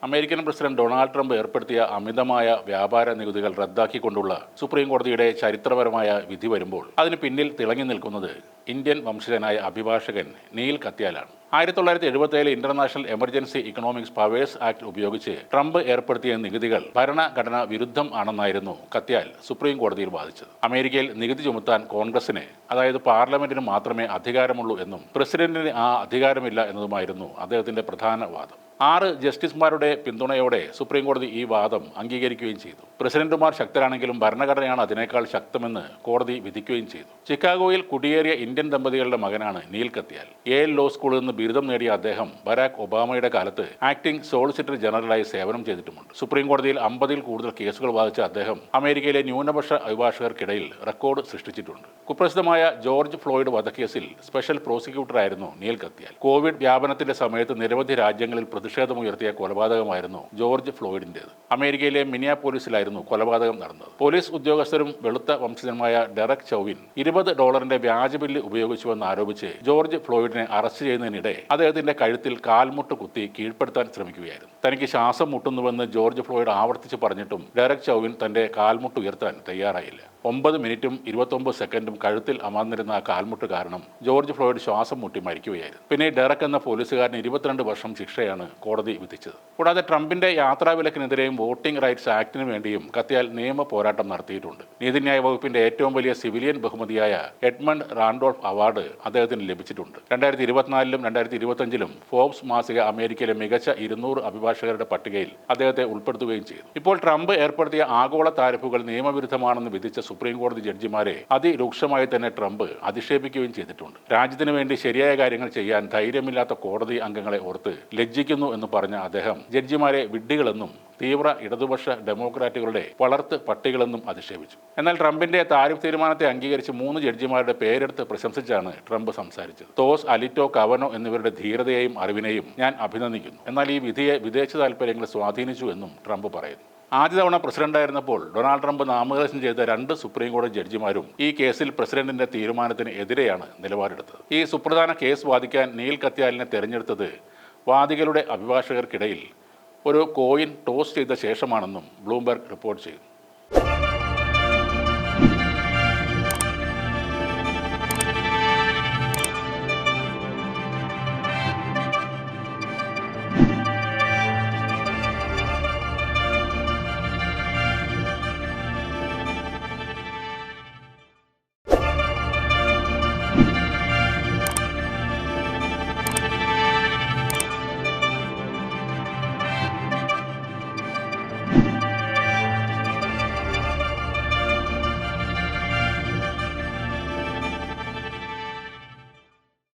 American president Donald Trump ഏർപ്പെടുത്തിയ അമിതമായ വ്യാപാര നികുതികൾ റദ്ദാക്കിക്കൊണ്ടുള്ള സുപ്രീം കോടതിയുടെ ചരിത്രപരമായ വിധി വരുമ്പോൾ അതിന് പിന്നിൽ തിളങ്ങി നിൽക്കുന്നത് ഇന്ത്യൻ വംശജനായ അഭിഭാഷകൻ നീൽ കത്യാലാണ്. 1977 international emergency economics powers act ഉപയോഗിച്ച് ട്രംപ് ഏർപ്പെടുത്തിയ നികുതികൾ ഭരണഘടനാ വിരുദ്ധം ആണെന്നായിരുന്നു കത്യാൽ സുപ്രീം കോടതിയിൽ വാദിച്ചത്. അമേരിക്കയിൽ നികുതി ചുമത്താൻ കോൺഗ്രസിന്, അതായത് പാർലമെന്റിന് മാത്രമേ അധികാരമുള്ളൂ എന്നും പ്രസിഡന്റിന് ആ അധികാരമില്ല എന്നതുമായിരുന്നു അദ്ദേഹത്തിന്റെ പ്രധാന വാദം. 6 ജസ്റ്റിസുമാരുടെ പിന്തുണയോടെ സുപ്രീം കോടതി ഈ വാദം അംഗീകരിക്കുകയും ചെയ്തു. പ്രസിഡന്റുമാർ ശക്തരാണെങ്കിലും ഭരണഘടനയാണ് അതിനേക്കാൾ ശക്തമെന്ന് കോടതി വിധിക്കുകയും ചെയ്തു. ചിക്കാഗോയിൽ കുടിയേറിയ ഇന്ത്യൻ ദമ്പതികളുടെ മകനാണ് നീൽ കത്യാൽ. യേൽ ലോ സ്കൂളിൽ നിന്ന് ബിരുദം നേടിയ അദ്ദേഹം ബരാക് ഒബാമയുടെ കാലത്ത് ആക്ടിംഗ് സോളിസിറ്റർ ജനറലായി സേവനം ചെയ്തിട്ടുമുണ്ട്. സുപ്രീം കോടതിയിൽ 50-ൽ കൂടുതൽ കേസുകൾ വാദിച്ച അദ്ദേഹം അമേരിക്കയിലെ ന്യൂനപക്ഷ അഭിഭാഷകർക്കിടയിൽ റെക്കോർഡ് സൃഷ്ടിച്ചിട്ടുണ്ട്. കുപ്രസിദ്ധമായ ജോർജ് ഫ്ലോയിഡ് വധക്കേസിൽ സ്പെഷ്യൽ പ്രോസിക്യൂട്ടറായിരുന്നു നീൽ കത്യാൽ. കോവിഡ് വ്യാപനത്തിന്റെ സമയത്ത് നിരവധി രാജ്യങ്ങളിൽ പ്രതിഷേധമുയർത്തിയ കൊലപാതകമായിരുന്നു ജോർജ് ഫ്ലോയിഡിന്റേത്. അമേരിക്കയിലെ മിനിയാപോലിസിലായിരുന്നു കൊലപാതകം നടന്നത്. പോലീസ് ഉദ്യോഗസ്ഥരും വെളുത്ത വംശജനുമായ ഡെറക് ചൗവിൻ $20 വ്യാജ ബില്ല് ഉപയോഗിച്ചുവെന്ന് ആരോപിച്ച് ജോർജ് ഫ്ലോയിഡിനെ അറസ്റ്റ് ചെയ്യുന്നതിനിടെ അദ്ദേഹത്തിന്റെ കഴുത്തിൽ കാൽമുട്ട് കുത്തി കീഴ്പ്പെടുത്താൻ ശ്രമിക്കുകയായിരുന്നു. തനിക്ക് ശ്വാസം മുട്ടുന്നുവെന്ന് ജോർജ് ഫ്ലോയിഡ് ആവർത്തിച്ച് പറഞ്ഞിട്ടും ഡെറക് ചൗവിൻ തന്റെ കാൽമുട്ട് ഉയർത്താൻ തയ്യാറായില്ല. 9 മിനിറ്റും 29 സെക്കൻഡും കഴുത്തിൽ അമർന്നിരുന്ന ആ കാൽമുട്ട് കാരണം ജോർജ് ഫ്ലോയിഡ് ശ്വാസം മുട്ടി മരിക്കുകയായിരുന്നു. പിന്നെ ഡെറക് എന്ന പോലീസുകാരന് 22 വർഷം ശിക്ഷയാണ് കോടതി വിധിച്ചത്. കൂടാതെ ട്രംപിന്റെ യാത്രാവിലക്കിനെതിരെയും വോട്ടിംഗ് റൈറ്റ്സ് ആക്ടിനു വേണ്ടിയും കത്യാൽ നിയമ പോരാട്ടം നടത്തിയിട്ടുണ്ട്. നീതിന്യായ വകുപ്പിന്റെ ഏറ്റവും വലിയ സിവിലിയൻ ബഹുമതിയായ എഡ്മണ്ട് റാൻഡോൾഫ് അവാർഡ് അദ്ദേഹത്തിന് ലഭിച്ചിട്ടുണ്ട്. 2024-ലും 2025-ലും ഫോബ്സ് മാസിക അമേരിക്കയിലെ മികച്ച 200 അഭിഭാഷകരുടെ പട്ടികയിൽ അദ്ദേഹത്തെ ഉൾപ്പെടുത്തുകയും ചെയ്തു. ഇപ്പോൾ ട്രംപ് ഏർപ്പെടുത്തിയ ആഗോള താരിഫുകൾ നിയമവിരുദ്ധമാണെന്ന് വിധിച്ച സുപ്രീം കോടതി ജഡ്ജിമാരെ അതിരൂക്ഷമായി തന്നെ ട്രംപ് അധിക്ഷേപിക്കുകയും ചെയ്തിട്ടുണ്ട്. രാജ്യത്തിന് വേണ്ടി ശരിയായ കാര്യങ്ങൾ ചെയ്യാൻ ധൈര്യമില്ലാത്ത കോടതി അംഗങ്ങളെ ഓർത്ത് ലജ്ജിക്കുന്നു എന്ന് പറഞ്ഞ അദ്ദേഹം ജഡ്ജിമാരെ വിഡ്ഢികളെന്നും തീവ്ര ഇടതുപക്ഷ ഡെമോക്രാറ്റുകളുടെ വളർത്ത് പട്ടികളെന്നും അധിക്ഷേപിച്ചു. എന്നാൽ ട്രംപിന്റെ താരിഫ് തീരുമാനത്തെ അംഗീകരിച്ച് 3 ജഡ്ജിമാരുടെ പേരെടുത്ത് പ്രശംസിച്ചാണ് ട്രംപ് സംസാരിച്ചത്. തോസ്, അലിറ്റോ, കവനോ എന്നിവരുടെ ധീരതയെയും അറിവിനെയും ഞാൻ അഭിനന്ദിക്കുന്നു. എന്നാൽ ഈ വിധിയെ വിദേശ താൽപര്യങ്ങൾ സ്വാധീനിച്ചു എന്നും ട്രംപ് പറയുന്നു. ആദ്യ തവണ പ്രസിഡന്റായിരുന്നപ്പോൾ ഡൊണാൾഡ് ട്രംപ് നാമനിർദ്ദേശം ചെയ്ത 2 സുപ്രീം കോടതി ജഡ്ജിമാരും ഈ കേസിൽ പ്രസിഡന്റിന്റെ തീരുമാനത്തിന് എതിരെയാണ് നിലപാടെടുത്തത്. ഈ സുപ്രധാന കേസ് വാദിക്കാൻ നീൽ കത്യാലിനെ തെരഞ്ഞെടുത്തത് വാദികളുടെ അഭിഭാഷകർക്കിടയിൽ ഒരു കോയിൻ ടോസ് ചെയ്ത ശേഷമാണെന്നും ബ്ലൂംബെർഗ് റിപ്പോർട്ട് ചെയ്തു.